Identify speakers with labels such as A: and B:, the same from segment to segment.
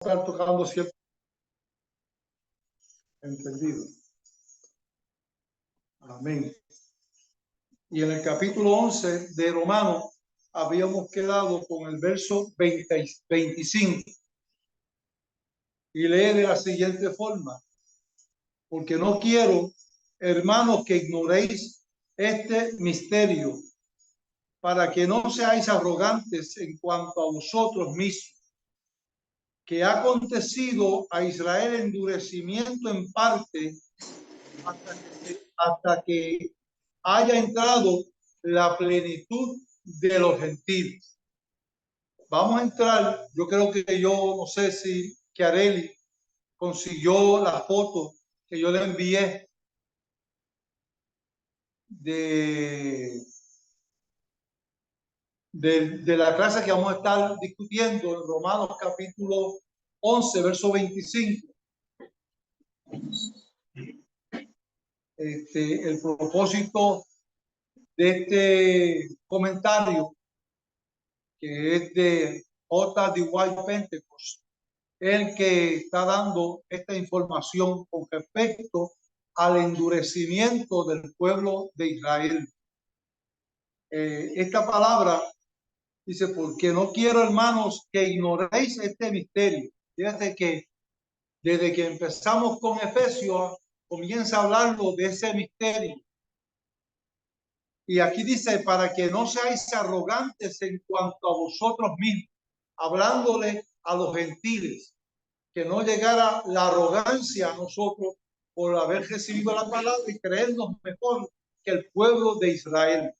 A: estar tocando siempre. Entendido. Amén. Y en el capítulo 11 de Romanos habíamos quedado con el verso 25 y lee de la siguiente forma: porque no quiero, hermanos, que ignoréis este misterio, para que no seáis arrogantes en cuanto a vosotros mismos, que ha acontecido a Israel endurecimiento en parte hasta que haya entrado la plenitud de los gentiles. Vamos a entrar, yo creo que yo no sé si Chiarelli consiguió la foto que yo le envié de la clase que vamos a estar discutiendo en Romanos capítulo 11, verso 25. El propósito de este comentario, que es de J. D. White Pentecost, el que está dando esta información con respecto al endurecimiento del pueblo de Israel. Esta palabra dice: porque no quiero, hermanos, que ignoréis este misterio. Fíjate que desde que empezamos con Efesios comienza a hablarlo de ese misterio. Y aquí dice: para que no seáis arrogantes en cuanto a vosotros mismos, hablándole a los gentiles, que no llegara la arrogancia a nosotros por haber recibido la palabra y creernos mejor que el pueblo de Israel.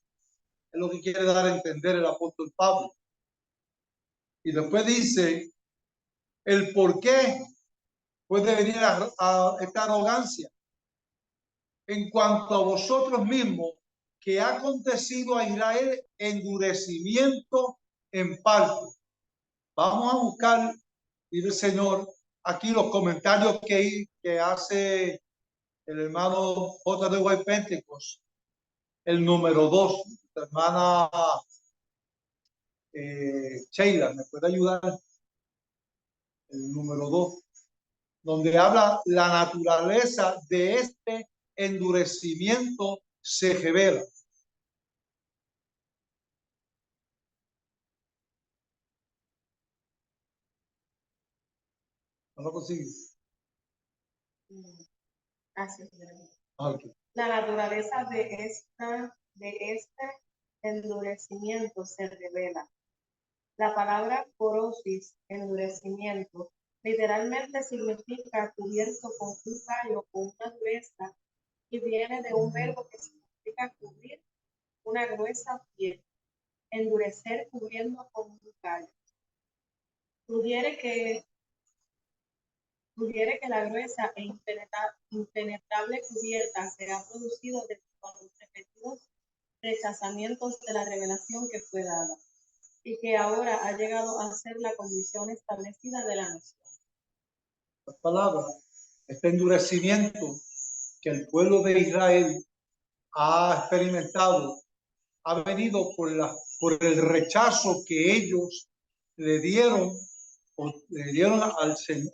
A: Es lo que quiere dar a entender el apóstol Pablo. Y después dice el por qué puede venir a esta arrogancia. En cuanto a vosotros mismos, que ha acontecido a Israel endurecimiento en parte. Vamos a buscar, dice el Señor, aquí los comentarios que hace el hermano J. D. White Pentecost, el número 2, la hermana Sheila, ¿me puede ayudar? El número 2, donde habla la naturaleza de este endurecimiento se revela. ¿No lo consigues?
B: Así.
A: Okay.
B: La naturaleza de este endurecimiento se revela. La palabra porosis, endurecimiento, literalmente significa cubierto con un callo o una dureza, y viene de un verbo que significa cubrir una gruesa piel, endurecer cubriendo con un callo. Sugiere que la gruesa e impenetrable cubierta será producido de los repetidos rechazamientos de la revelación que fue dada, y que ahora ha llegado a ser la condición establecida de la nación.
A: La palabra, este endurecimiento que el pueblo de Israel ha experimentado, ha venido por el rechazo que ellos le dieron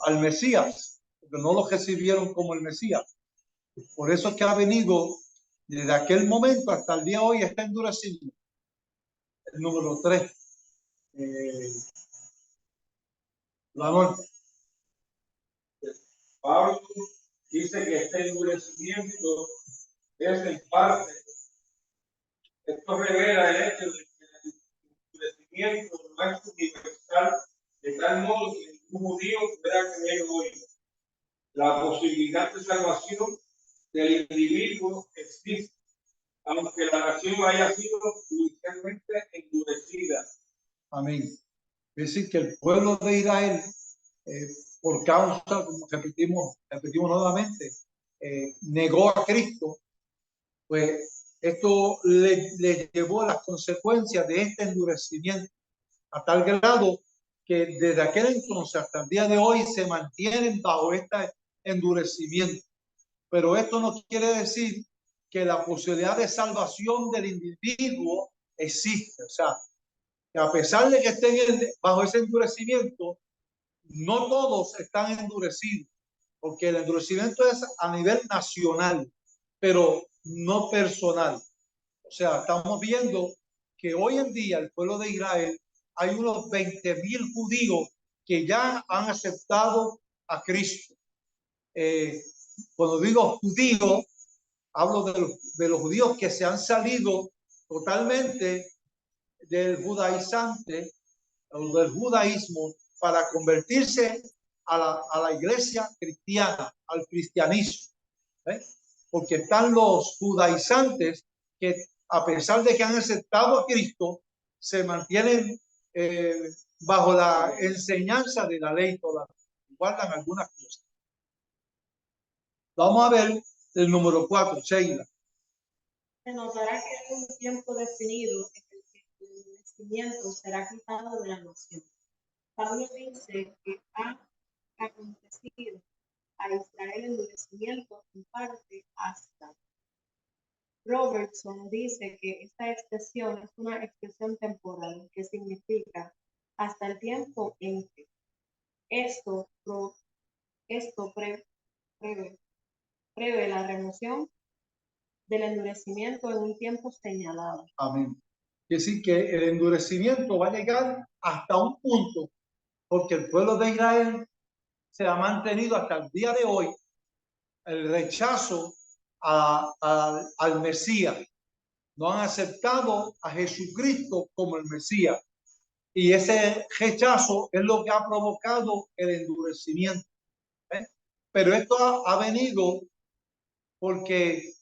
A: al Mesías, porque no lo recibieron como el Mesías. Por eso es que ha venido desde aquel momento hasta el día de hoy este endurecimiento. El número 3.
C: Pablo dice que este endurecimiento es en parte. Esto revela el hecho de que el endurecimiento no es universal, de tal modo que ningún judío pueda creer hoy. La posibilidad de salvación del individuo existe, aunque la nación haya sido judicialmente endurecida.
A: Amén. Es decir, que el pueblo de Israel, por causa, como repetimos nuevamente, negó a Cristo, pues esto le llevó a las consecuencias de este endurecimiento, a tal grado que desde aquel entonces hasta el día de hoy se mantienen bajo este endurecimiento. Pero esto no quiere decir que la posibilidad de salvación del individuo existe. O sea, que a pesar de que estén bajo ese endurecimiento, no todos están endurecidos, porque el endurecimiento es a nivel nacional, pero no personal. O sea, estamos viendo que hoy en día el pueblo de Israel hay unos 20,000 judíos que ya han aceptado a Cristo. Cuando digo judío, hablo de los judíos que se han salido totalmente del judaizante o del judaísmo para convertirse a la iglesia cristiana, al cristianismo. Porque están los judaizantes que, a pesar de que han aceptado a Cristo, se mantienen bajo la enseñanza de la ley todavía, guardan algunas cosas. Vamos a ver el número 4, Sheila.
B: Se notará que en un tiempo definido el endurecimiento será quitado de la nación. Pablo dice que ha acontecido a Israel endurecimiento en parte hasta. Robertson dice que esta expresión es una expresión temporal que significa hasta el tiempo en que. Esto prevé la remoción del endurecimiento en un tiempo señalado.
A: Amén. Es decir, que el endurecimiento va a llegar hasta un punto, porque el pueblo de Israel se ha mantenido hasta el día de hoy el rechazo al Mesías. No han aceptado a Jesucristo como el Mesías. Y ese rechazo es lo que ha provocado el endurecimiento. Pero esto ha venido porque,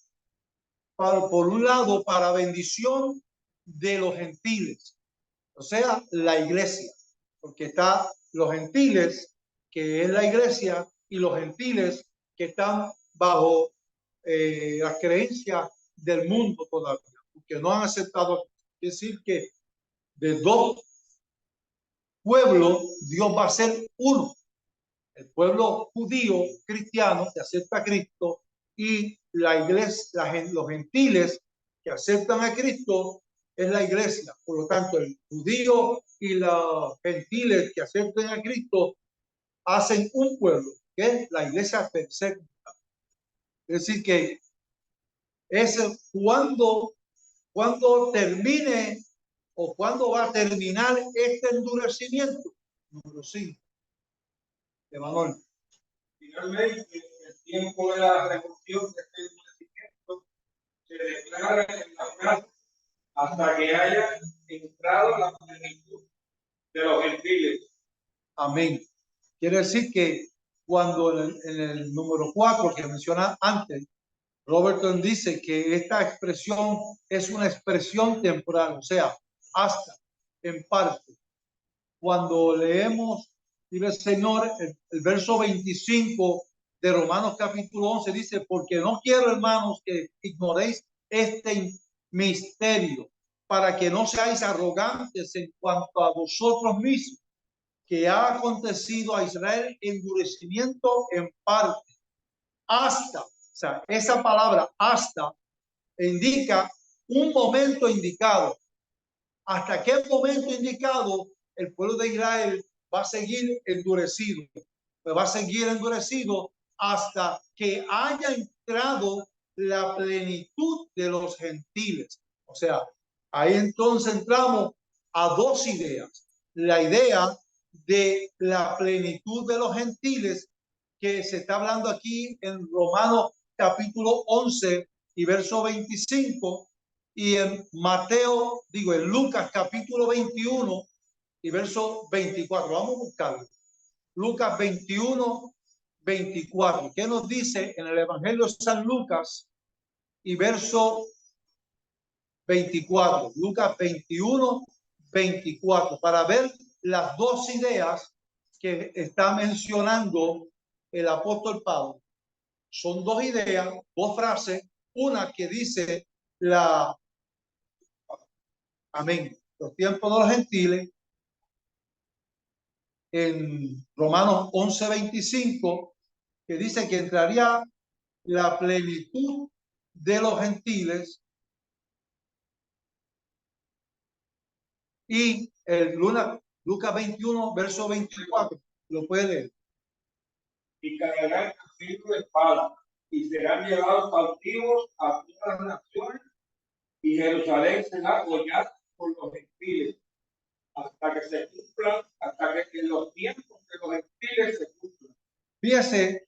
A: por un lado, para bendición de los gentiles, o sea, la iglesia, porque está los gentiles, que es la iglesia, y los gentiles que están bajo las creencias del mundo todavía, porque no han aceptado. Es decir, que de dos pueblos Dios va a ser uno. El pueblo judío cristiano que acepta a Cristo y la iglesia, los gentiles que aceptan a Cristo es la iglesia. Por lo tanto, el judío y los gentiles que aceptan a Cristo hacen un pueblo, que es la iglesia perfecta. Es decir, que es cuando termine o cuando va a terminar este endurecimiento. Número 5. Emanuel.
C: Finalmente, el tiempo de la revolución de este endurecimiento se declara en la frase hasta que haya entrado la plenitud de los gentiles.
A: Amén. Quiere decir que cuando en el número 4 que menciona antes, Robertson dice que esta expresión es una expresión temporal, o sea, hasta, en parte. Cuando leemos, dice el Señor, el verso 25 de Romanos capítulo 11 dice, porque no quiero, hermanos, que ignoréis este misterio, para que no seáis arrogantes en cuanto a vosotros mismos, que ha acontecido a Israel endurecimiento en parte, hasta, o sea, esa palabra hasta indica un momento indicado. ¿Hasta qué momento indicado el pueblo de Israel va a seguir endurecido? Pues va a seguir endurecido hasta que haya entrado la plenitud de los gentiles. O sea, ahí entonces entramos a dos ideas. La idea de la plenitud de los gentiles que se está hablando aquí en Romanos capítulo 11 y verso 25, y en Mateo, en Lucas capítulo 21 y verso 24. Vamos a buscarlo. Lucas 21, 24. ¿Qué nos dice en el Evangelio de San Lucas y verso 24? Lucas 21, 24. Para ver las dos ideas que está mencionando el apóstol Pablo. Son dos ideas, dos frases. Una que dice amén, los tiempos de los gentiles, en Romanos 11:25, que dice que entraría la plenitud de los gentiles, y el Lucas 21, verso 24, Lo puede leer.
C: Y caerán castigo de espada, y serán llevados cautivos a todas las naciones, y Jerusalén será gollada por los gentiles, hasta que se cumplan, hasta que en los tiempos de los gentiles se cumplan.
A: Fíjese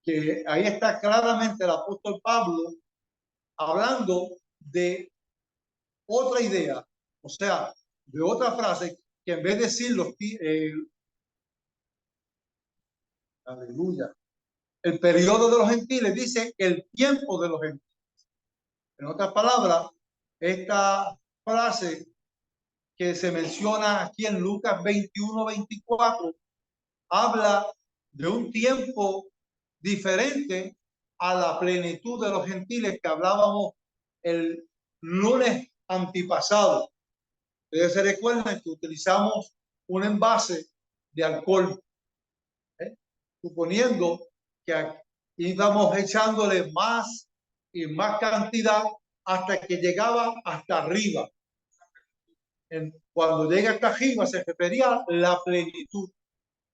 A: que ahí está claramente el apóstol Pablo hablando de otra idea, o sea, de otra frase, que en vez de decir aleluya, el periodo de los gentiles, dice el tiempo de los gentiles. En otras palabras, esta frase que se menciona aquí en Lucas 21-24 habla de un tiempo diferente a la plenitud de los gentiles que hablábamos el lunes antipasado. Ustedes se recuerdan que utilizamos un envase de alcohol, suponiendo que íbamos echándole más y más cantidad hasta que llegaba hasta arriba. Cuando llega hasta arriba se refería a la plenitud,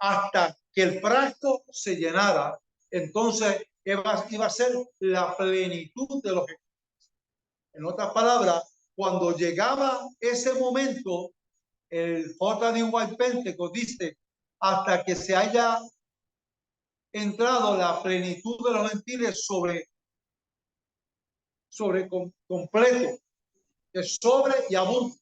A: hasta que el frasco se llenara. Entonces iba a ser la plenitud de los gentiles. En otras palabras, cuando llegaba ese momento, el J.D. White Pentecost dice, hasta que se haya entrado la plenitud de los gentiles sobre completo, es sobre y abunda.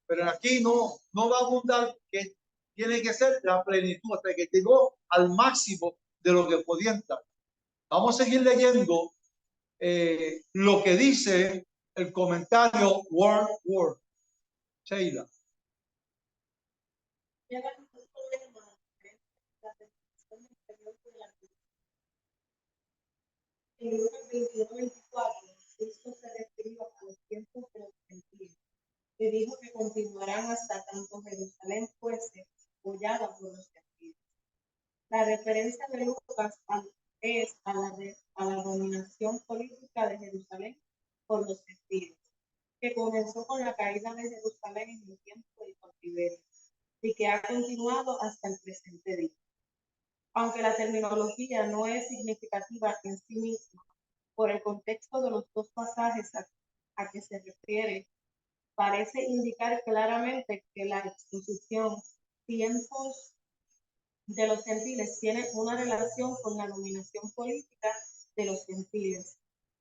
A: Pero aquí no va a abundar, que tiene que ser la plenitud hasta que llegó al máximo de lo que podía entrar. Vamos a seguir leyendo lo que dice el comentario Word. Sheila.
B: En Lucas 21-24, Cristo se refirió a los tiempos de los gentiles y dijo que continuarán hasta tanto Jerusalén fuese hollada por los gentiles. La referencia de Lucas es a la dominación política de Jerusalén por los gentiles, que comenzó con la caída de Jerusalén en el tiempo del cautiverio y que ha continuado hasta el presente día. Aunque la terminología no es significativa en sí misma, por el contexto de los dos pasajes a que se refiere, parece indicar claramente que la exposición tiempos de los gentiles tiene una relación con la dominación política de los gentiles,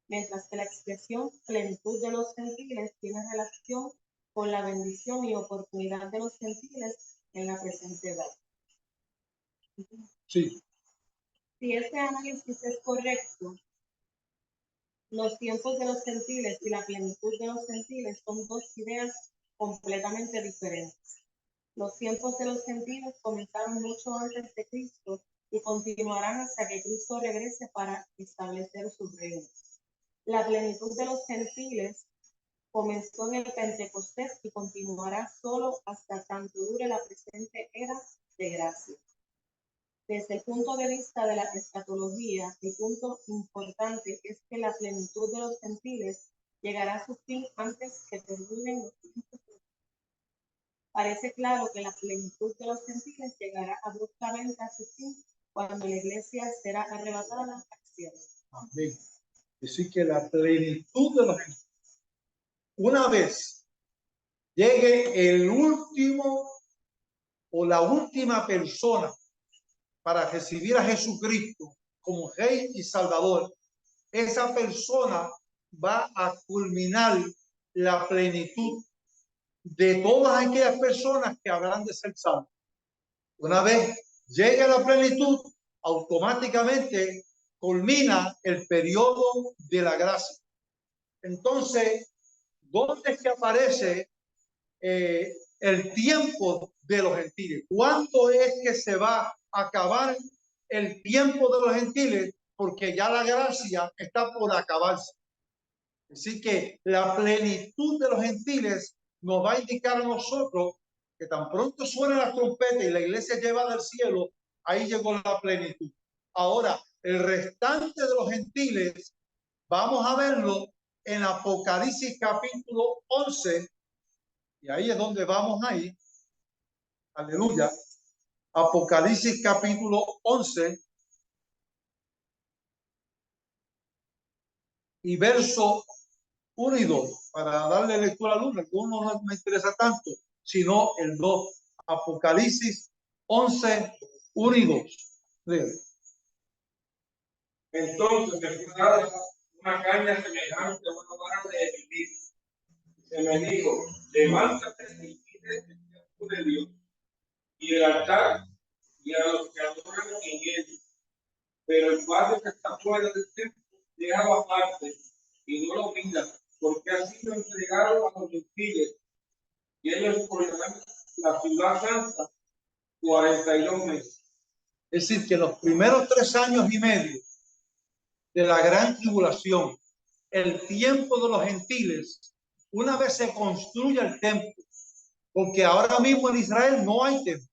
B: mientras que la expresión plenitud de los gentiles tiene relación con la bendición y oportunidad de los gentiles en la presente edad.
A: Sí.
B: Si este análisis es correcto, los tiempos de los gentiles y la plenitud de los gentiles son dos ideas completamente diferentes. Los tiempos de los gentiles comenzaron mucho antes de Cristo y continuarán hasta que Cristo regrese para establecer su reino. La plenitud de los gentiles comenzó en el Pentecostés y continuará solo hasta tanto dure la presente era de gracia. Desde el punto de vista de la escatología, el punto importante es que la plenitud de los gentiles llegará a su fin antes que terminen los tiempos. Parece claro que la plenitud de los gentiles llegará abruptamente a su fin cuando la iglesia será arrebatada al cielo.
A: Amén. Es decir, que la plenitud de los gentiles, una vez llegue el último o la última persona para recibir a Jesucristo como Rey y Salvador, esa persona va a culminar la plenitud de todas aquellas personas que habrán de ser salvas. Una vez llegue a la plenitud, automáticamente culmina el periodo de la gracia. Entonces, ¿dónde es que aparece el tiempo de los gentiles? ¿Cuándo es que se va a acabar el tiempo de los gentiles? Porque ya la gracia está por acabarse. Así que la plenitud de los gentiles nos va a indicar a nosotros que tan pronto suena la trompeta y la iglesia lleva del cielo, ahí llegó la plenitud. Ahora, el restante de los gentiles, vamos a verlo en Apocalipsis capítulo 11, y ahí es donde vamos a ir. Aleluya. Apocalipsis capítulo 11 y verso 1 y 2, para darle lectura al 1. El 1 no me interesa tanto, sino el 2. Apocalipsis 11, 1 y 2. Leo.
C: Entonces me fue dada una caña semejante a una vara de medir. Se me dijo, levántate y quite el templo de Dios y el altar y a los que adoran en él. Pero el patio que está fuera del templo, déjalo aparte y no lo miras, porque ha sido entregado a los gentiles y ellos ponerán la ciudad santa 42 meses.
A: Es decir, que los primeros 3 años y medio de la gran tribulación, el tiempo de los gentiles, una vez se construye el templo, porque ahora mismo en Israel no hay templo.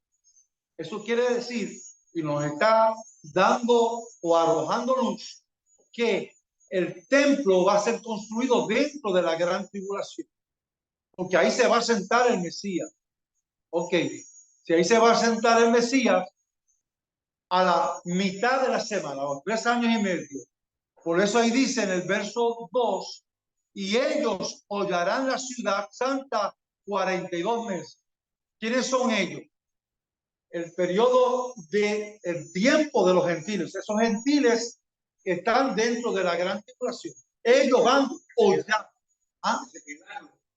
A: Eso quiere decir, y nos está dando o arrojando luz, que el templo va a ser construido dentro de la gran tribulación, porque ahí se va a sentar el Mesías. Ok, si ahí se va a sentar el Mesías a la mitad de la semana, los 3 años y medio. Por eso ahí dice en el verso 2, y ellos hollarán la ciudad santa 42 meses. ¿Quiénes son ellos? El periodo de el tiempo de los gentiles. Esos gentiles están dentro de la gran tribulación. Ellos van a hollar,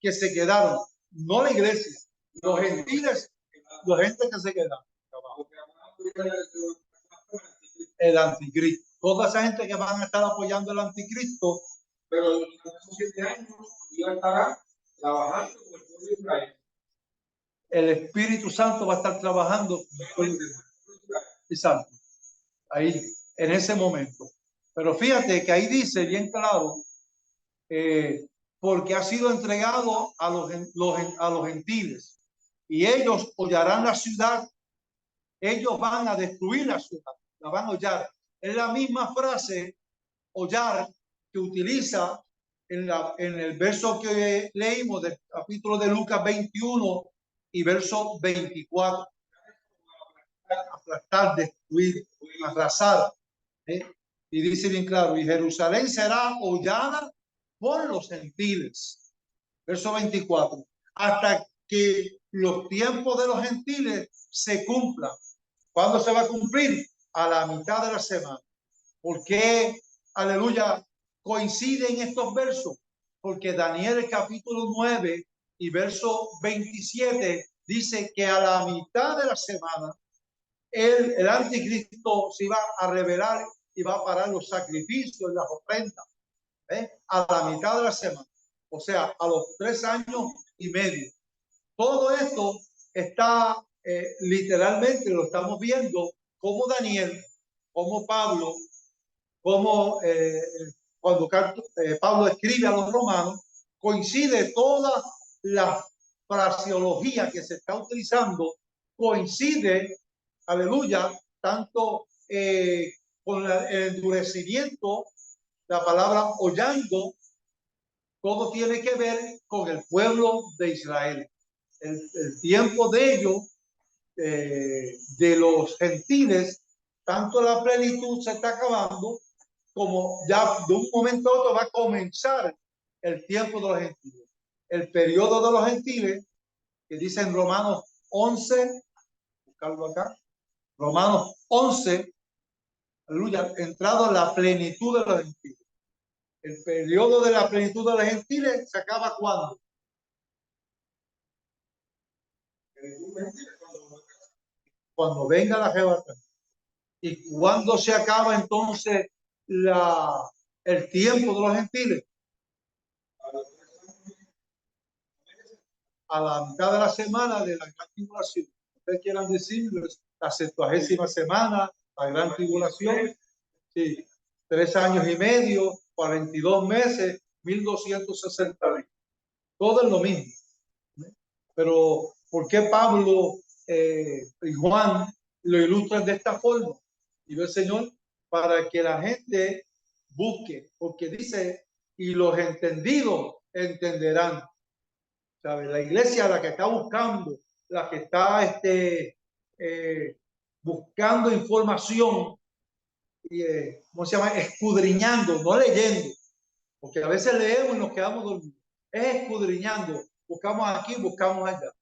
A: que se quedaron, no la iglesia, los gentiles, los gentes que se quedaron. El anticristo. Toda esa gente que van a estar apoyando el anticristo.
C: Pero en esos 7 años Dios estará trabajando con el pueblo de Israel.
A: El Espíritu Santo va a estar trabajando Santo ahí en ese momento. Pero fíjate que ahí dice bien claro, porque ha sido entregado a los gentiles y ellos hollarán la ciudad. Ellos van a destruir la ciudad, la van a hollar. Es la misma frase hollar que utiliza en el verso que leímos del capítulo de Lucas 21 y verso 24. Aplastar, destruir, arrasar. Y dice bien claro, y Jerusalén será hollada por los gentiles. Verso 24. Hasta que los tiempos de los gentiles se cumplan. ¿Cuándo se va a cumplir? A la mitad de la semana. ¿Por qué, aleluya, coinciden estos versos? Porque Daniel capítulo 9 y verso 27 dice que a la mitad de la semana el anticristo se iba a revelar y va a parar los sacrificios y las ofrendas. A la mitad de la semana, o sea, a los 3 años y medio. Todo esto está literalmente, lo estamos viendo como Daniel, como Pablo, como cuando Pablo escribe a los romanos, coincide toda la fraseología que se está utilizando, coincide, aleluya, tanto con el endurecimiento, la palabra hollando, todo tiene que ver con el pueblo de Israel. El tiempo de ellos, de los gentiles, tanto la plenitud se está acabando, como ya de un momento a otro va a comenzar el tiempo de los gentiles. El periodo de los gentiles, que dice en Romanos 11, buscarlo acá, Romanos 11, aleluya, entrado en la plenitud de los gentiles. El periodo de la plenitud de los gentiles se acaba cuando venga la arrebatamiento. ¿Y cuándo se acaba entonces el tiempo de los gentiles? A la mitad de la semana de la gran tribulación. Ustedes quieran decirlo, la 70ª semana, la gran tribulación. Sí, 3 años y medio, 42 meses, 1260 días. Todo es lo mismo. Pero, ¿por qué Pablo y Juan lo ilustran de esta forma? Y el Señor, para que la gente busque, porque dice, y los entendidos entenderán. ¿Sabe? La iglesia, la que está buscando, la que está buscando información y, ¿cómo se llama? Escudriñando, no leyendo, porque a veces leemos y nos quedamos dormidos. Es escudriñando, buscamos aquí, buscamos allá.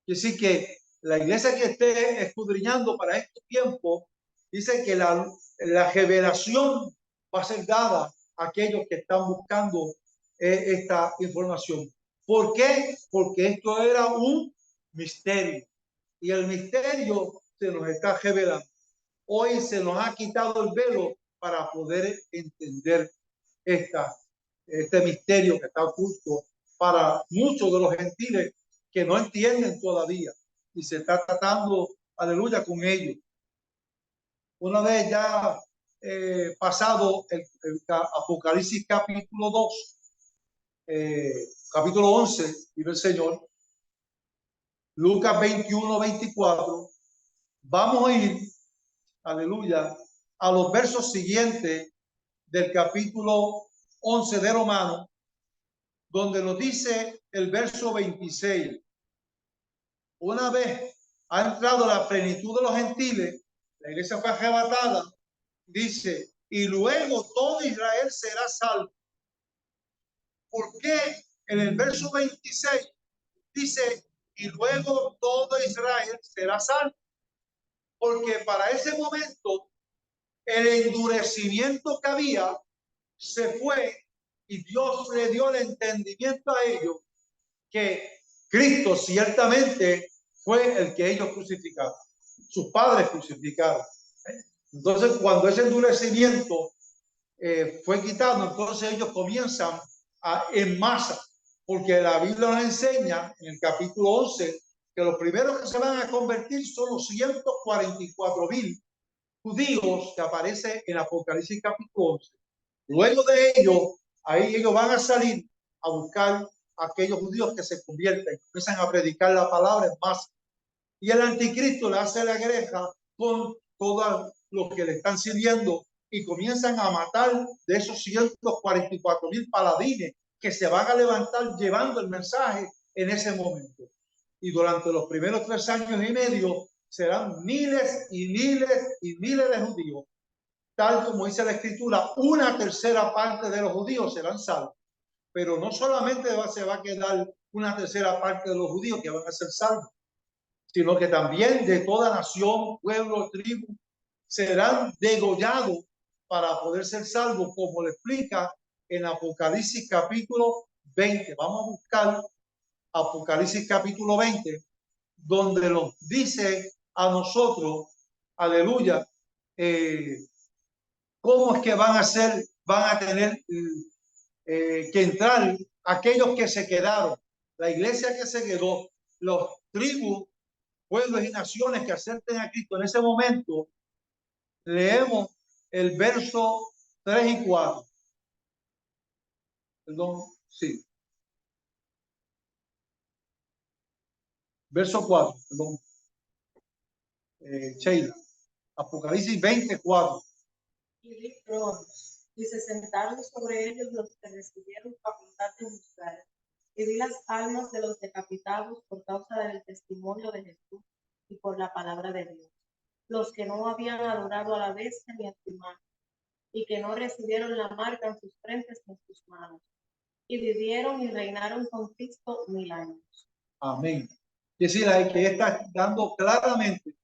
A: Y así que la iglesia que esté escudriñando para este tiempo, dice que la revelación va a ser dada a aquellos que están buscando esta información. ¿Por qué? Porque esto era un misterio y el misterio se nos está revelando. Hoy se nos ha quitado el velo para poder entender este misterio que está oculto para muchos de los gentiles que no entienden todavía y se está tratando, aleluya, con ellos. Una vez ya pasado el Apocalipsis capítulo 2, capítulo 11, dice el Señor, Lucas 21, 24, vamos a ir, aleluya, a los versos siguientes del capítulo 11 de Romanos, donde nos dice el verso 26. Una vez ha entrado la plenitud de los gentiles, la iglesia fue arrebatada, dice, y luego todo Israel será salvo. ¿Por qué en el verso 26 dice, y luego todo Israel será salvo? Porque para ese momento el endurecimiento que había se fue y Dios le dio el entendimiento a ellos que Cristo ciertamente fue el que ellos crucificaron, sus padres crucificaron. Entonces, cuando ese endurecimiento fue quitado, entonces ellos comienzan en masa, porque la Biblia nos enseña en el capítulo 11 que los primeros que se van a convertir son los 144,000 judíos que aparece en Apocalipsis capítulo 11. Luego de ello, ahí ellos van a salir a buscar a aquellos judíos que se convierten, empiezan a predicar la palabra en masa. Y el anticristo le hace la guerra con todos los que le están sirviendo y comienzan a matar de esos 144,000 paladines que se van a levantar llevando el mensaje en ese momento. Y durante los primeros 3 años y medio serán miles y miles y miles de judíos. Tal como dice la escritura, 1/3 parte de los judíos serán salvos. Pero no solamente se va a quedar 1/3 parte de los judíos que van a ser salvos, sino que también de toda nación, pueblo, tribu, serán degollados para poder ser salvos, como le explica en Apocalipsis capítulo 20. Vamos a buscar Apocalipsis capítulo 20, donde nos dice a nosotros, aleluya, cómo es que van a tener que entrar aquellos que se quedaron, la iglesia que se quedó, los tribus, pueblos y naciones que acepten a Cristo. En ese momento leemos el verso 3 y 4. Perdón, sí. Verso 4, perdón. Sheila. Apocalipsis 24.
B: Y vi tronos, y se sentaron sobre ellos los que recibieron facultad de juzgar. Y vi las almas de los decapitados por causa del testimonio de Jesús y por la palabra de Dios, los que no habían adorado a la bestia ni a su imagen, y que no recibieron la marca en sus frentes ni en sus manos, y vivieron y reinaron con Cristo 1000 años.
A: Amén. Es decir, ahí que está dando claramente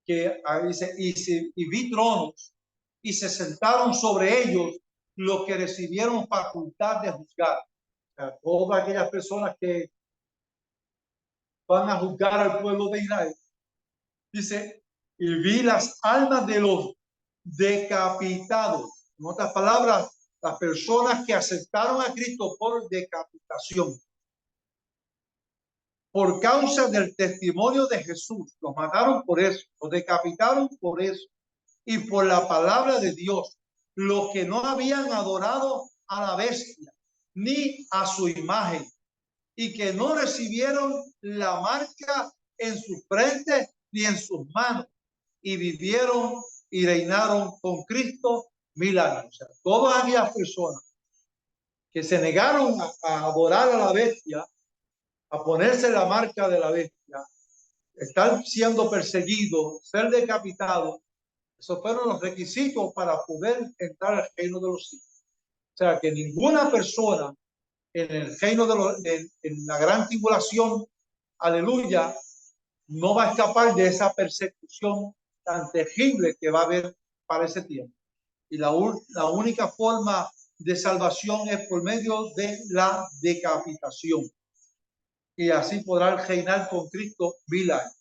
A: que dice, y vi tronos y se sentaron sobre ellos los que recibieron facultad de juzgar. O sea, todas aquellas personas que van a juzgar al pueblo de Israel. Dice, y vi las almas de los decapitados. En otras palabras, las personas que aceptaron a Cristo por decapitación, por causa del testimonio de Jesús. Los mataron por eso, los decapitaron por eso, y por la palabra de Dios, los que no habían adorado a la bestia ni a su imagen, y que no recibieron la marca en sus frentes ni en sus manos, y vivieron y reinaron con Cristo 1000 años. O sea, todas aquellas personas que se negaron a adorar a la bestia, a ponerse la marca de la bestia, estar siendo perseguido, ser decapitado, esos fueron los requisitos para poder entrar al reino de los cielos. O sea, que ninguna persona en el reino en la gran tribulación, aleluya, no va a escapar de esa persecución tan terrible que va a haber para ese tiempo. Y la única forma de salvación es por medio de la decapitación. Y así podrá reinar con Cristo 1000 años.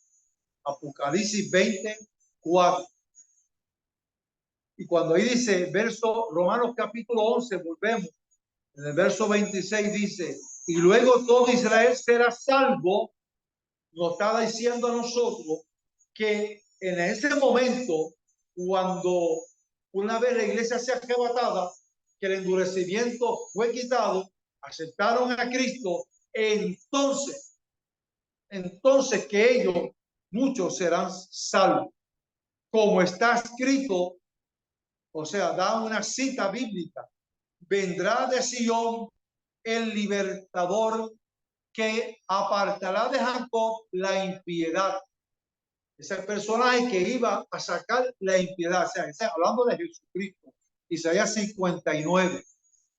A: Apocalipsis 24. Y cuando ahí dice, Romanos capítulo 11, volvemos. En el verso 26 dice, y luego todo Israel será salvo. Nos está diciendo a nosotros que en ese momento, cuando una vez la iglesia sea arrebatada, que el endurecimiento fue quitado, aceptaron a Cristo, entonces que ellos, muchos serán salvos. Como está escrito, o sea, da una cita bíblica, vendrá de Sion el libertador que apartará de Jacob la impiedad. Ese personaje que iba a sacar la impiedad, o sea, hablando de Jesucristo, Isaías 59.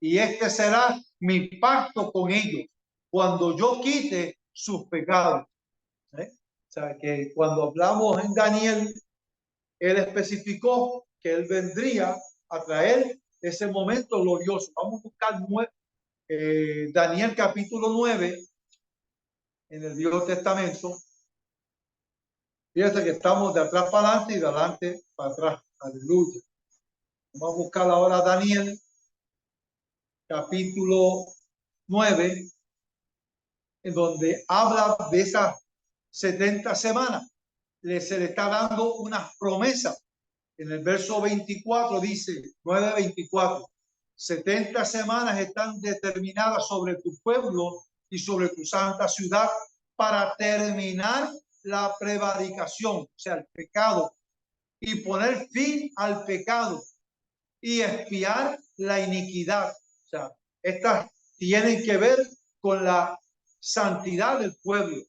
A: Y este será mi pacto con ellos cuando yo quite sus pecados. O sea, que cuando hablamos en Daniel, él especificó que él vendría a traer ese momento glorioso. Vamos a buscar Daniel capítulo 9 en el Viejo Testamento. Fíjense que estamos de atrás para adelante y de adelante para atrás. Aleluya. Vamos a buscar ahora Daniel capítulo 9, en donde habla de esas 70 semanas. Se le está dando una promesa. En el verso 24 dice, 9:24, 70 semanas están determinadas sobre tu pueblo y sobre tu santa ciudad para terminar la prevaricación, o sea, el pecado, y poner fin al pecado y expiar la iniquidad. O sea, estas tienen que ver con la santidad del pueblo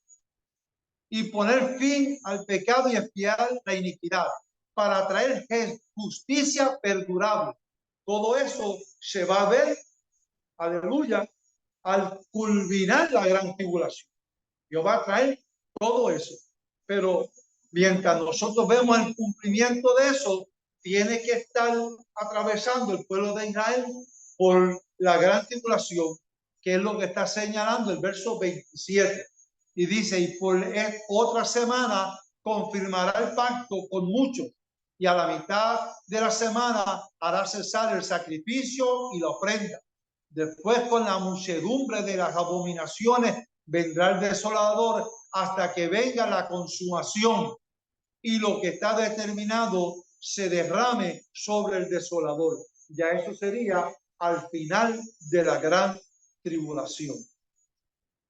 A: y poner fin al pecado y expiar la iniquidad para traer justicia perdurable. Todo eso se va a ver, aleluya, al culminar la gran tribulación. Dios va a traer todo eso. Pero mientras nosotros vemos el cumplimiento de eso, tiene que estar atravesando el pueblo de Israel por la gran tribulación, que es lo que está señalando el verso 27. Y dice, y por otra semana confirmará el pacto con muchos, y a la mitad de la semana hará cesar el sacrificio y la ofrenda. Después, con la muchedumbre de las abominaciones, vendrá el desolador hasta que venga la consumación y lo que está determinado se derrame sobre el desolador. Ya eso sería al final de la gran tribulación.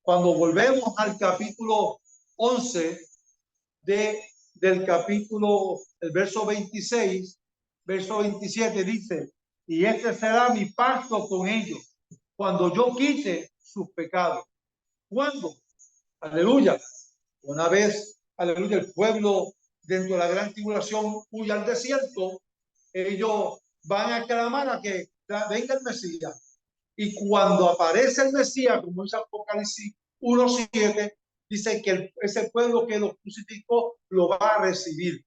A: Cuando volvemos al capítulo 11 del capítulo, el verso 26, verso 27 dice, y este será mi pacto con ellos cuando yo quite sus pecados. ¿Cuándo? Aleluya. Una vez, aleluya, el pueblo dentro de la gran tribulación huye al desierto, ellos van a clamar a que venga el Mesías. Y cuando aparece el Mesías, como dice Apocalipsis 1:7, dice que ese pueblo que lo crucificó lo va a recibir.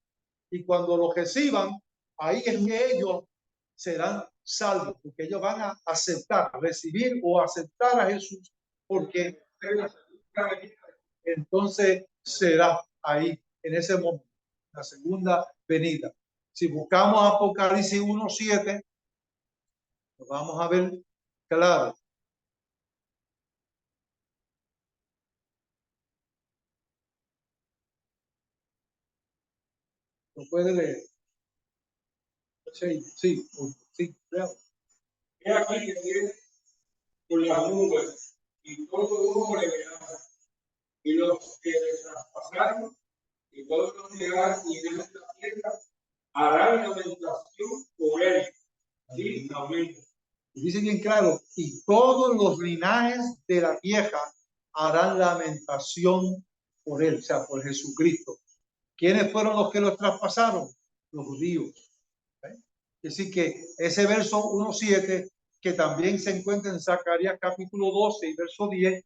A: Y cuando lo reciban, ahí es que ellos serán salvos, porque ellos van a aceptar, recibir o aceptar a Jesús, porque entonces será ahí, en ese momento, la segunda venida. Si buscamos Apocalipsis 1:7, lo vamos a ver claro. ¿Lo puede leer? Sí, claro.
C: He aquí que viene con las nubes y todo humo le verá, y los que le traspasaron y todos los que y de esta tierra harán lamentación por él. Sí, amén.
A: Dice bien claro, y todos los linajes de la tierra harán lamentación por él, o sea, por Jesucristo. ¿Quiénes fueron los que los traspasaron? Los judíos. Así que ese verso 1:7, que también se encuentra en Zacarías capítulo 12 y verso 10,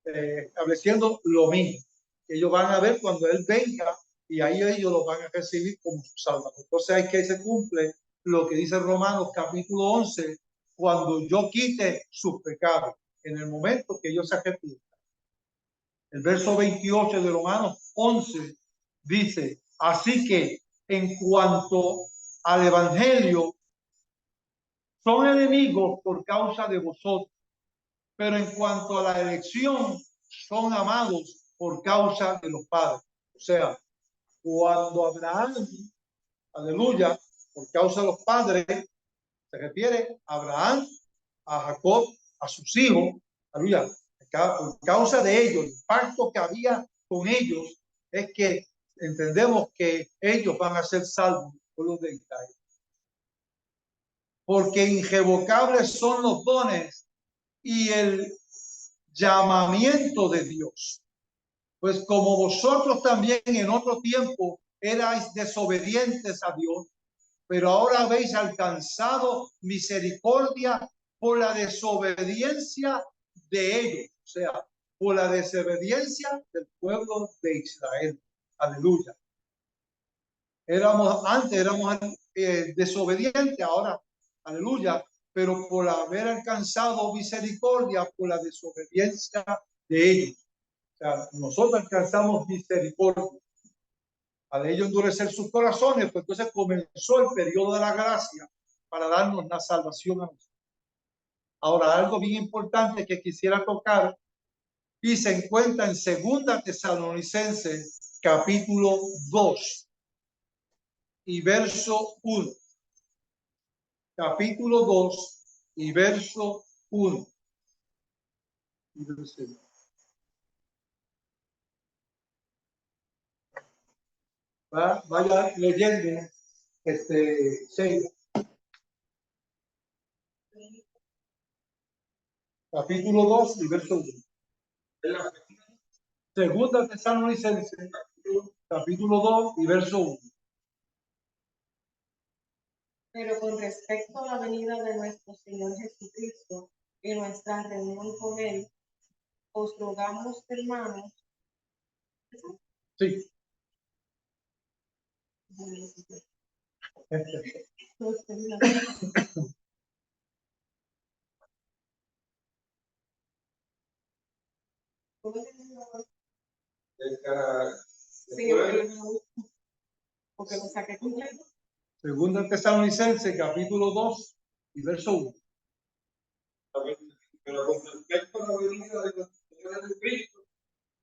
A: estableciendo lo mismo. Ellos van a ver cuando Él venga y ahí ellos lo van a recibir como su Salvador. Entonces hay que se cumple lo que dice Romanos capítulo 11, cuando yo quite sus pecados, en el momento que ellos se arrepientan. El verso 28 de Romanos 11 dice, así que en cuanto al Evangelio, son enemigos por causa de vosotros, pero en cuanto a la elección, son amados por causa de los padres. O sea, cuando Abraham, aleluya, por causa de los padres, se refiere a Abraham, a Jacob, a sus hijos, aleluya, por causa de ellos, el pacto que había con ellos, es que entendemos que ellos van a ser salvos, pueblo de Israel. Porque irrevocables son los dones y el llamamiento de Dios. Pues como vosotros también en otro tiempo erais desobedientes a Dios, pero ahora habéis alcanzado misericordia por la desobediencia de ellos, o sea, por la desobediencia del pueblo de Israel. Aleluya. Antes éramos desobedientes, ahora, aleluya, pero por haber alcanzado misericordia por la desobediencia de ellos. O sea, nosotros alcanzamos misericordia. Al ellos endurecer sus corazones, pues entonces comenzó el periodo de la gracia para darnos la salvación a nosotros. Ahora, algo bien importante que quisiera tocar y se encuentra en 2 Tesalonicenses capítulo 2 y verso 1. Capítulo 2 y verso 1. Vaya leyendo capítulo 2 y verso 1. Segunda Tesalonicenses capítulo 2 y verso 1.
B: Pero con respecto a la venida de nuestro Señor Jesucristo y nuestra reunión con Él, os rogamos, hermanos.
A: Sí.
B: Porque lo saqué completo.
A: Segunda Tesalonicenses capítulo 2 y verso 1.
C: Pero con respecto a la venida de nuestro Señor Jesucristo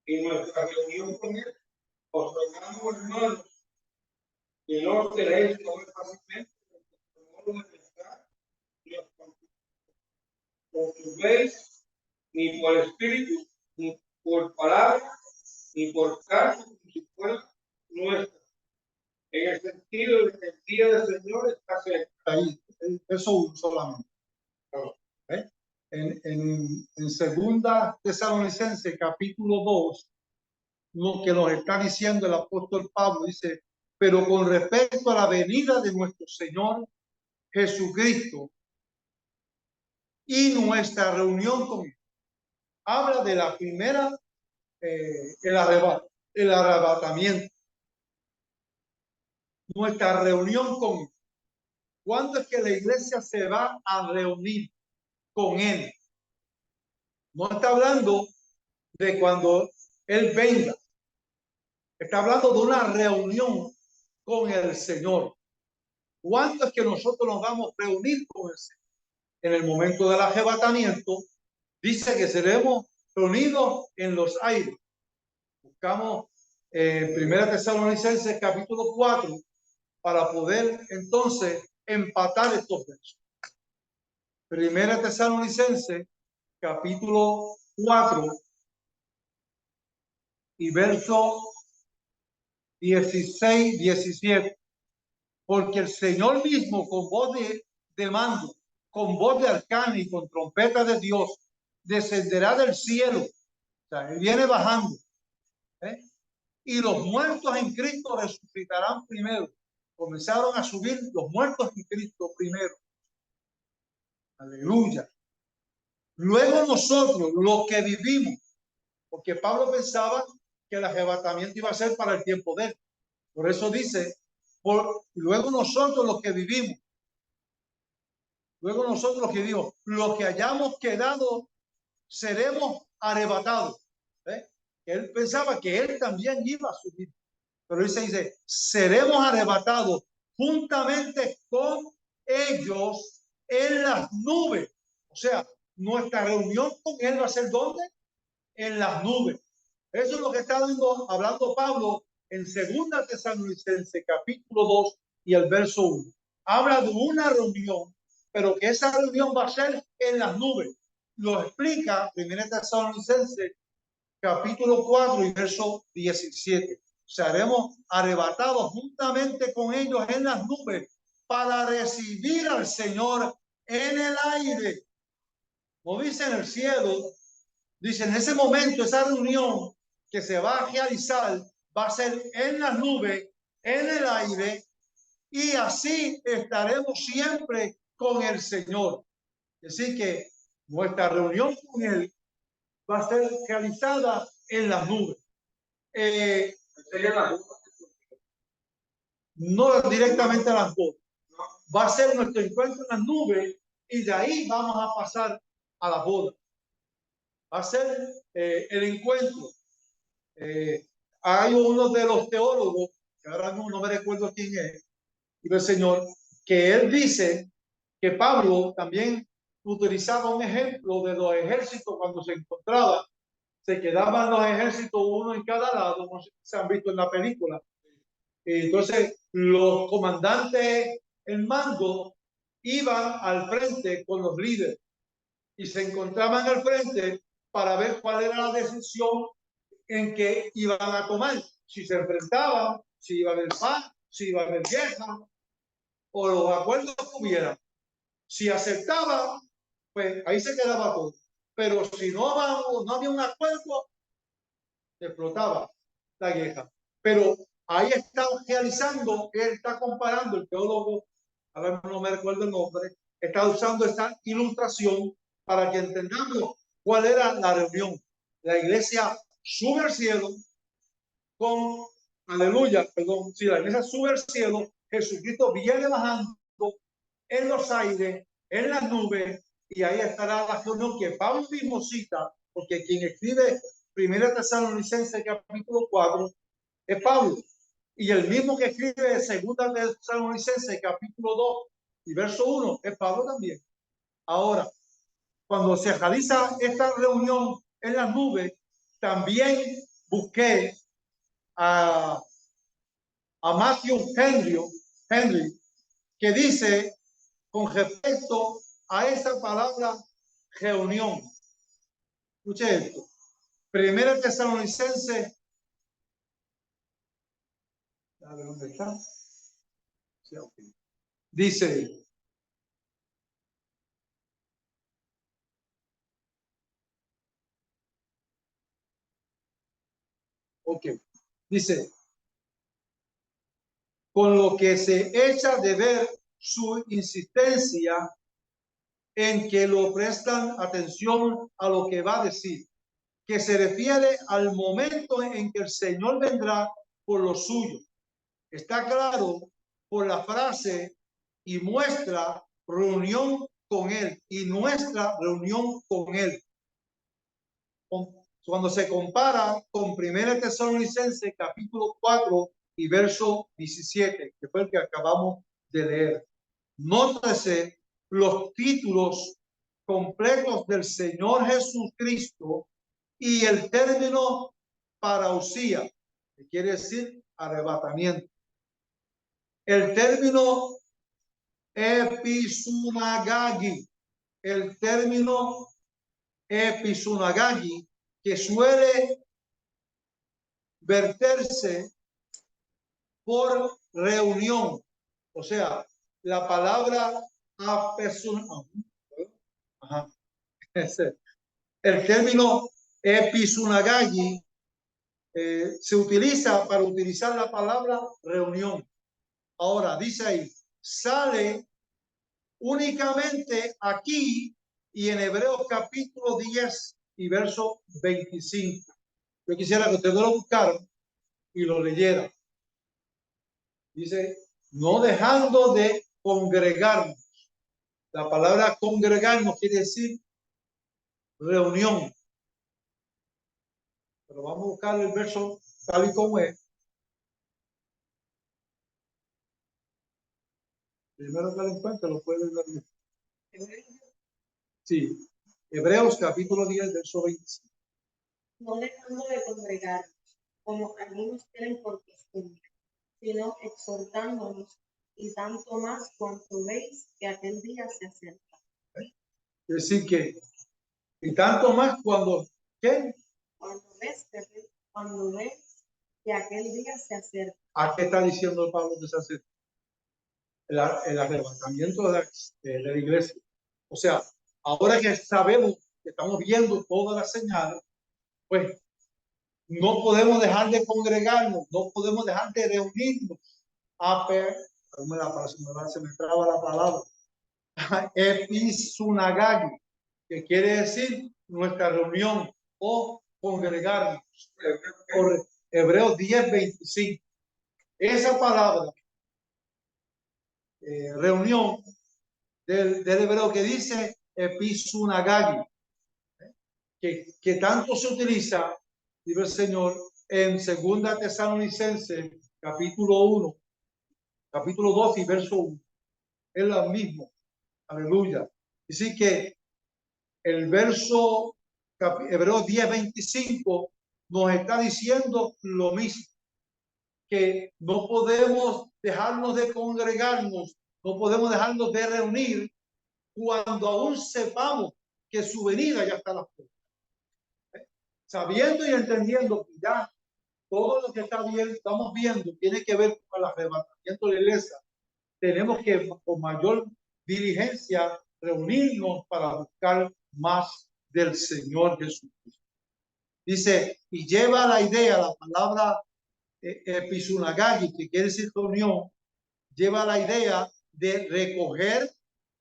C: y nuestra reunión con Él, os rogamos, hermanos, que no os dejéis comer fácilmente por modo de pensar, ni os conturbéis, ni por espíritu, ni por palabra, ni por carne, como si fuera nuestra. En el sentido de que el día del Señor está cerca.
A: Ahí, verso 1 solamente. En segunda Tesalonicenses capítulo 2, lo que nos está diciendo el apóstol Pablo dice, pero con respecto a la venida de nuestro Señor Jesucristo y nuestra reunión con Él, habla de la primera, el arrebatamiento, nuestra reunión con Él. ¿Cuándo es que la iglesia se va a reunir con Él? No está hablando de cuando Él venga. Está hablando de una reunión con el Señor. ¿Cuándo es que nosotros nos vamos a reunir con el Señor? En el momento del arrebatamiento, dice que seremos reunidos en los aires. Buscamos Primera Tesalonicenses capítulo 4 para poder entonces empatar estos versos. Primera Tesalonicenses capítulo 4 y verso 16, 17. Porque el Señor mismo con voz de mando, con voz de arcángel y con trompeta de Dios, descenderá del cielo. O sea, él viene bajando. y los muertos en Cristo resucitarán primero. Comenzaron a subir los muertos en Cristo primero. Aleluya. Luego nosotros, los que vivimos, porque Pablo pensaba que el arrebatamiento iba a ser para el tiempo de él. Por eso dice, luego nosotros los que vivimos, los que hayamos quedado, seremos arrebatados. Él pensaba que él también iba a subir. Pero dice, seremos arrebatados juntamente con ellos en las nubes. O sea, nuestra reunión con él va a ser ¿dónde? En las nubes. Eso es lo que está hablando Pablo en 2 Tesalonicenses capítulo 2 y el verso 1. Habla de una reunión, pero que esa reunión va a ser en las nubes. Lo explica 1 Tesalonicenses capítulo 4 y verso 17. Seremos arrebatados juntamente con ellos en las nubes para recibir al Señor en el aire. No dice en el cielo, dice en ese momento, esa reunión que se va a realizar va a ser en las nubes, en el aire, y así estaremos siempre con el Señor. Así que nuestra reunión con Él va a ser realizada en las nubes. No directamente a las bodas. Va a ser nuestro encuentro en las nubes y de ahí vamos a pasar a las bodas. Va a ser el encuentro. Hay uno de los teólogos, que ahora no me recuerdo quién es, y el Señor, que él dice que Pablo también utilizaba un ejemplo de los ejércitos cuando se encontraban. Se quedaban los ejércitos uno en cada lado, no sé si se han visto en la película. Entonces, los comandantes en mando iban al frente con los líderes y se encontraban al frente para ver cuál era la decisión en que iban a tomar. Si se enfrentaban, si iba a haber paz, si iba a haber guerra, o los acuerdos que hubieran. Si aceptaba, pues ahí se quedaba todo. Pero si no había un acuerdo, explotaba la guerra. Pero ahí está realizando, él está comparando, el teólogo, ahora no me recuerdo el nombre, está usando esta ilustración para que entendamos cuál era la reunión. La iglesia sube al cielo con, aleluya, perdón, si la iglesia sube al cielo, Jesucristo viene bajando en los aires, en las nubes, y ahí estará la reunión que Pablo mismo cita, porque quien escribe 1 Tesalonicenses capítulo 4 es Pablo, y el mismo que escribe 2 Tesalonicenses capítulo 2 y verso 1 es Pablo también. Ahora, cuando se realiza esta reunión en las nubes, también busqué a Matthew Henry, que dice con respecto a esa palabra reunión. Escuche esto. 1 Tesalonicenses, a ver dónde está. Sí, okay. Dice, dice, con lo que se echa de ver su insistencia en que lo prestan atención a lo que va a decir, que se refiere al momento en que el Señor vendrá por lo suyo. Está claro por la frase y muestra reunión con Él y nuestra reunión con Él. Cuando se compara con 1 Tesalonicenses capítulo 4 y verso 17, que fue el que acabamos de leer. Nótese los títulos completos del Señor Jesucristo y el término parousia, que quiere decir arrebatamiento. El término episunagagi, que suele verterse por reunión, o sea, la palabra el término episunagagi se utiliza para utilizar la palabra reunión. Ahora, dice ahí, sale únicamente aquí y en Hebreos capítulo 10 y verso 25. Yo quisiera que ustedes lo buscaran y lo leyeran. Dice, no dejando de congregarnos. La palabra congregarnos quiere decir reunión. Pero vamos a buscar el verso tal y como es. Primero que lo encuentre, lo puede ver. Sí, Hebreos capítulo 10, verso 25.
B: No dejando de congregar, como algunos tienen por costumbre, sino exhortándonos, y tanto más cuanto veis que aquel día se acerca.
A: Es decir que, y tanto más cuando, ¿qué?
B: Cuando ves que aquel día se acerca.
A: ¿A qué está diciendo Pablo que se acerca? El arrebatamiento de la iglesia. O sea, ahora que sabemos que estamos viendo todas las señales, pues no podemos dejar de congregarnos, no podemos dejar de reunirnos. Se me traba la palabra. Episunagagi, que quiere decir nuestra reunión o congregarnos. Por Hebreos 10, 25. Esa palabra, reunión, del hebreo que dice episunagagi, que tanto se utiliza, dice el Señor, en Segunda Tesalonicenses, capítulo 1, capítulo 2 y verso 1. Es lo mismo. Aleluya. Así que el verso Hebreos 10, 25 nos está diciendo lo mismo, que no podemos dejarnos de congregarnos, no podemos dejarnos de reunir cuando aún sepamos que su venida ya está a la puerta. Sabiendo y entendiendo que ya todo lo que estamos viendo tiene que ver con el arrebatamiento de la iglesia, tenemos que con mayor diligencia reunirnos para buscar más del Señor Jesucristo. Dice, y lleva la idea, la palabra episunagagi, que quiere decir reunión, lleva la idea de recoger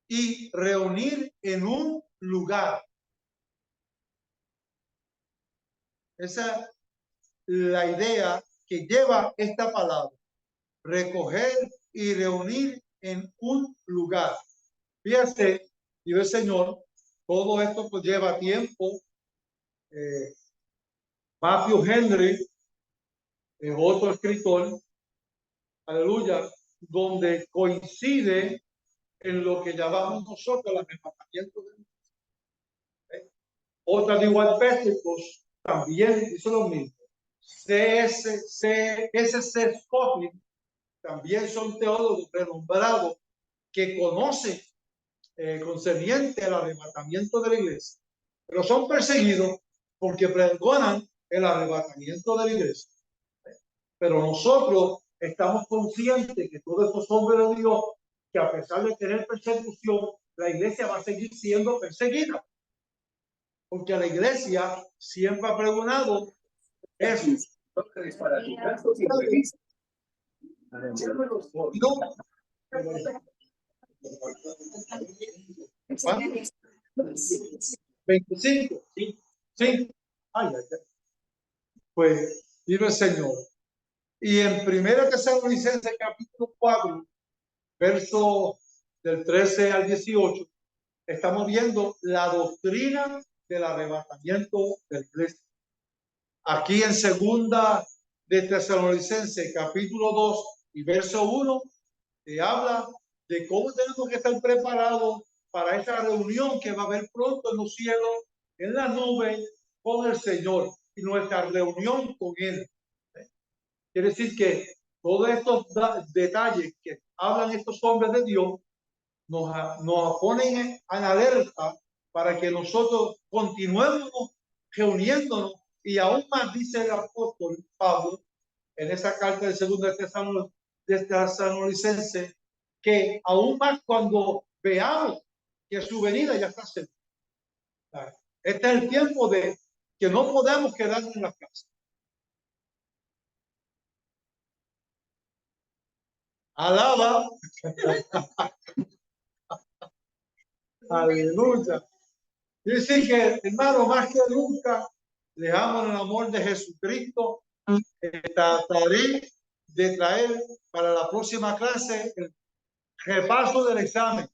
A: y reunir en un lugar. Esa es la idea que lleva esta palabra, recoger y reunir en un lugar. Fíjate, dice el Señor, todo esto pues lleva tiempo. Matthew Henry, otro escritor, aleluya, donde coincide en lo que llamamos nosotros el arrebatamiento de Dios. Otra de igual Pétricos también dice lo mismo. C.S. Scofield también son teólogos renombrados que conocen concerniente al arrebatamiento de la iglesia, pero son perseguidos porque pregonan el arrebatamiento de la iglesia. Pero nosotros estamos conscientes que todos estos hombres de Dios, que a pesar de tener persecución, la iglesia va a seguir siendo perseguida, porque la iglesia siempre ha pregonado eso. ¿Cuánto? 25. Sí. Sí. Ay, ay, ay. Pues, dice el Señor. Y en 1 Tesalonicenses capítulo 4, verso del 13 al 18, estamos viendo la doctrina del arrebatamiento de la iglesia. Aquí en segunda de Tesalonicenses capítulo 2 y verso 1, se habla de cómo tenemos que estar preparados para esa reunión que va a haber pronto en los cielos, en la nube, con el Señor y nuestra reunión con Él. Quiere decir que todos estos detalles que hablan estos hombres de Dios nos ponen en alerta para que nosotros continuemos reuniéndonos, y aún más dice el apóstol Pablo en esa carta de segunda de Tesalonicenses, que aún más cuando veamos que su venida ya está cerca. Este es el tiempo de que no podemos quedarnos en las casas. Alaba. Aleluya. Dice que, hermano, más que nunca, le amo en el amor de Jesucristo. Trataré de traer para la próxima clase el repaso del examen.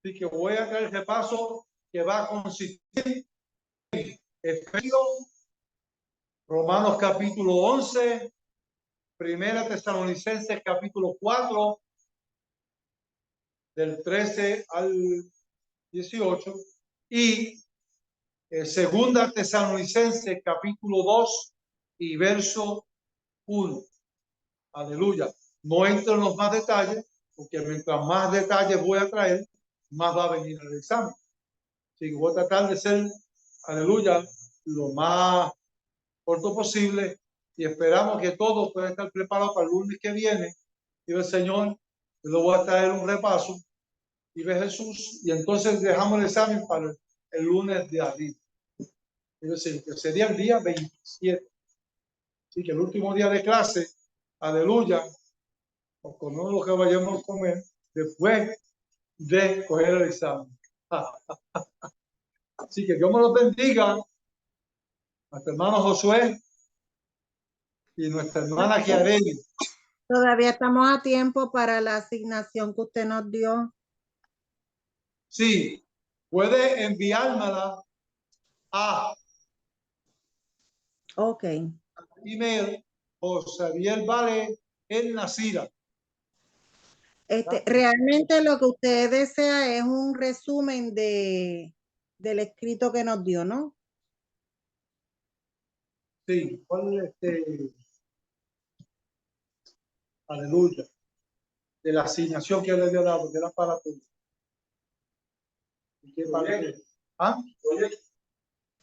A: Así que voy a traer el repaso que va a consistir en Efesios, Romanos capítulo 11, Primera Tesalonicenses capítulo 4, del 13 al 18, y Segunda Tesalonicenses capítulo 2 y verso 1. Aleluya. No entro en los más detalles, porque mientras más detalles voy a traer, más va a venir el examen. Así que voy a tratar de ser, aleluya, lo más corto posible, y esperamos que todos puedan estar preparados para el lunes que viene. Y el Señor, yo le voy a traer un repaso, y ve Jesús, y entonces dejamos el examen para el lunes de abril. Es decir, que sería el día 27. Así que el último día de clase, aleluya, o comemos lo que vayamos a comer después de coger el examen. Así que Dios me lo bendiga. Nuestro hermano Josué y nuestra hermana Kiareli.
D: Todavía estamos a tiempo para la asignación que usted nos dio.
A: Sí, puede enviármela a email Josabiel Vale El Nacira.
D: Realmente lo que usted desea es un resumen del escrito que nos dio, ¿no?
A: Sí, ¿cuál aleluya, de la asignación que le había dado, que era para todos. ¿Qué parte? ¿Ah?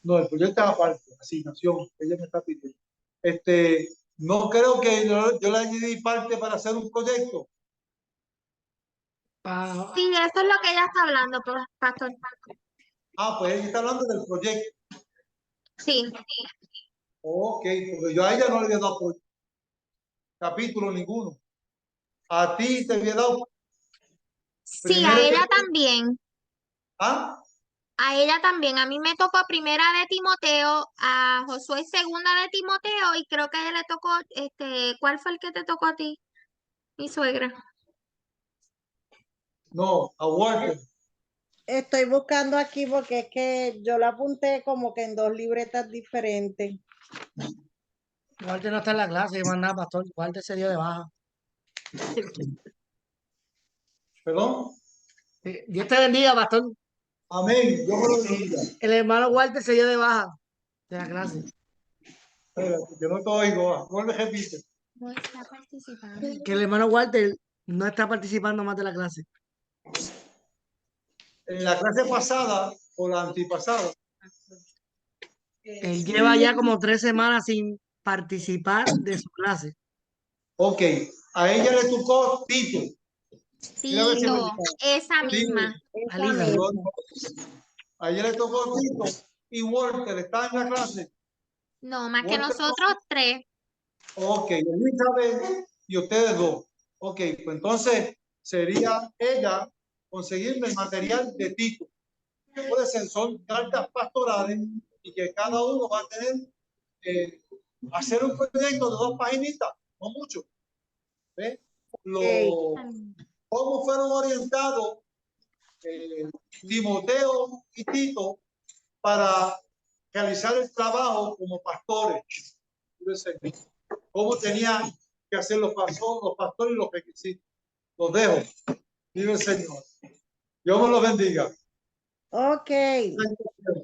A: No, el proyecto es aparte, asignación, ella me está pidiendo. No creo que yo le di parte para hacer un proyecto.
E: Sí, eso es lo que ella está hablando, pastor.
A: Pues ella está hablando del proyecto.
E: Sí.
A: Ok, porque yo a ella no le había dado capítulo ninguno. A ti te había dado.
E: Sí, a ella también.
A: ¿Ah?
E: A ella también. A mí me tocó primera de Timoteo, a Josué segunda de Timoteo, y creo que a ella le tocó, ¿cuál fue el que te tocó a ti? Mi suegra.
A: No, a Walter.
D: Estoy buscando aquí porque es que yo la apunté como que en dos libretas diferentes.
F: Walter no está en la clase, más nada, pastor. Walter se dio de baja.
A: ¿Perdón?
F: Dios te bendiga, pastor.
A: Amén. Dios me lo bendiga.
F: El hermano Walter se dio de baja de la clase.
A: Espérate, que no te oigo. Vuelve, repite.
E: No está participando.
F: Que el hermano Walter no está participando más de la clase.
A: En la clase pasada o la antipasada.
F: Él lleva ya como 3 semanas sin participar de su clase.
A: Ok, a ella le tocó Tito.
E: Tito, esa misma.
A: A ella le tocó Tito y Walter está en la clase.
E: No, más que nosotros 3.
A: Ok, Elizabeth y ustedes 2. Ok, pues entonces sería ella conseguirme el material de Tito. Puede ser, son cartas pastorales y que cada uno va a tener hacer un proyecto de 2 paginitas, no mucho. ¿Ves? ¿Cómo fueron orientados Timoteo y Tito para realizar el trabajo como pastores? ¿Cómo tenían que hacer los pastores y los requisitos? Los dejo. Vive el Señor. Dios me los bendiga.
D: Ok.